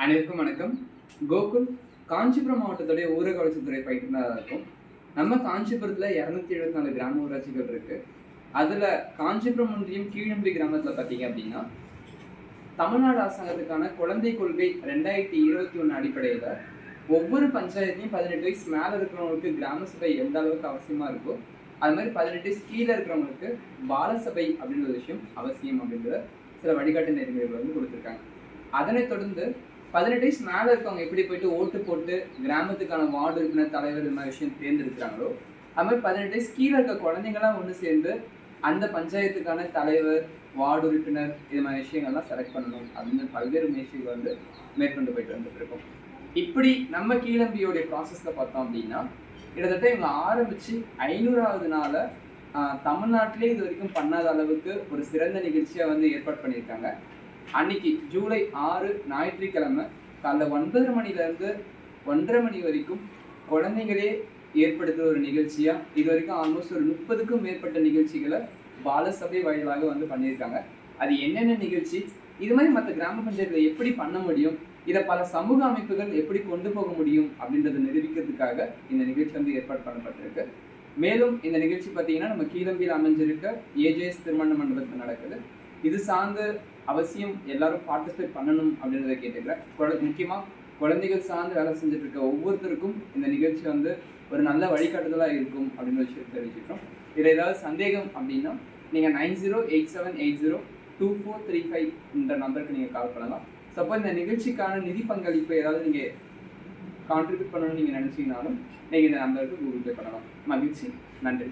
அனைவருக்கும் வணக்கம். கோகுல் காஞ்சிபுரம் மாவட்டத்துடைய ஊரக வளர்ச்சித்துறை பயிற்றுனராக இருக்கும். நம்ம காஞ்சிபுரத்தில் 274 கிராம ஊராட்சிகள் இருக்கு. அதில் காஞ்சிபுரம் ஒன்றியம் கீழம்பி கிராமத்தில் பார்த்தீங்க அப்படின்னா தமிழ்நாடு அரசாங்கத்துக்கான குழந்தை கொள்கை 2021 அடிப்படையில் ஒவ்வொரு பஞ்சாயத்தையும் 18 வயசு மேலே இருக்கிறவங்களுக்கு கிராம சபை எந்த அளவுக்கு அவசியமாக இருக்கோ அது மாதிரி 18 வயசு கீழே இருக்கிறவங்களுக்கு பாலசபை அப்படின்ற ஒரு விஷயம் அவசியம் அப்படின்ற சில வழிகாட்டு நெறிமுறைகள் வந்து கொடுத்துருக்காங்க. அதனைத் தொடர்ந்து 18 வயசு மேலே இருக்கவங்க எப்படி போயிட்டு ஓட்டு போட்டு கிராமத்துக்கான வார்டு உறுப்பினர் தலைவர் இது மாதிரி விஷயம் தேர்ந்தெடுக்கிறாங்களோ அது மாதிரி 18 வயசு கீழே இருக்க குழந்தைங்களாம் ஒன்று சேர்ந்து அந்த பஞ்சாயத்துக்கான தலைவர் வார்டு உறுப்பினர் இது மாதிரி விஷயங்கள்லாம் செலக்ட் பண்ணணும் அப்படின்னு பல்வேறு முயற்சிகள் வந்து மேற்கொண்டு போயிட்டு வந்துட்டு இருக்கோம். இப்படி நம்ம கீழம்பியோடைய ப்ராசஸில் பார்த்தோம் அப்படின்னா கிட்டத்தட்ட இவங்க ஆரம்பித்து 500வது நாளை தமிழ்நாட்டிலே இது வரைக்கும் பண்ணாத அளவுக்கு ஒரு சிறந்த நிகழ்ச்சியாக வந்து ஏற்பாடு பண்ணியிருக்காங்க. அன்னைக்கு ஜூலை 6 ஞாயிற்றுக்கிழமை காலைல 9:30 மணிலேருந்து 1:30 மணி வரைக்கும் குழந்தைங்களே ஏற்படுத்துகிற ஒரு நிகழ்ச்சியாக இது வரைக்கும் ஆல்மோஸ்ட் ஒரு 30க்கும் மேற்பட்ட நிகழ்ச்சிகளை பாலசபை வாயிலாக வந்து பண்ணியிருக்காங்க. அது என்னென்ன நிகழ்ச்சி, இது மாதிரி மற்ற கிராம பஞ்சாயத்தில் எப்படி பண்ண முடியும், இதை பல சமூக அமைப்புகள் எப்படி கொண்டு போக முடியும் அப்படின்றத நிரூபிக்கிறதுக்காக இந்த நிகழ்ச்சி வந்து ஏற்பாடு பண்ணப்பட்டிருக்கு. மேலும் இந்த நிகழ்ச்சி பார்த்தீங்கன்னா நம்ம கீழம்பியில் அமைஞ்சிருக்க ஏஜேஎஸ் திருமண மண்டபத்தில் நடக்குது. இது சார்ந்து அவசியம் எல்லாரும் பார்ட்டிசிபேட் பண்ணணும் அப்படின்றத கேட்டுக்கிறேன். முக்கியமாக குழந்தைகள் சார்ந்து வேலை செஞ்சுட்டு இருக்க ஒவ்வொருத்தருக்கும் இந்த நிகழ்ச்சி வந்து ஒரு நல்ல வழிகாட்டுதலாக இருக்கும் அப்படின்னு விஷயத்தை தெரிவிச்சுக்கிறோம். இதில் ஏதாவது சந்தேகம் அப்படின்னா நீங்கள் 9087802435 இந்த நம்பருக்கு நீங்கள் கால் பண்ணலாம். சப்போஸ் இந்த நிகழ்ச்சிக்கான நிதி பங்களிப்பு ஏதாவது நீங்கள் கான்ட்ரிபியூட் பண்ணணும்னு நீங்கள் நினச்சிங்கனாலும் நீங்கள் இந்த நம்பருக்கு கூகுள் பே பண்ணலாம். மகிழ்ச்சி, நன்றி.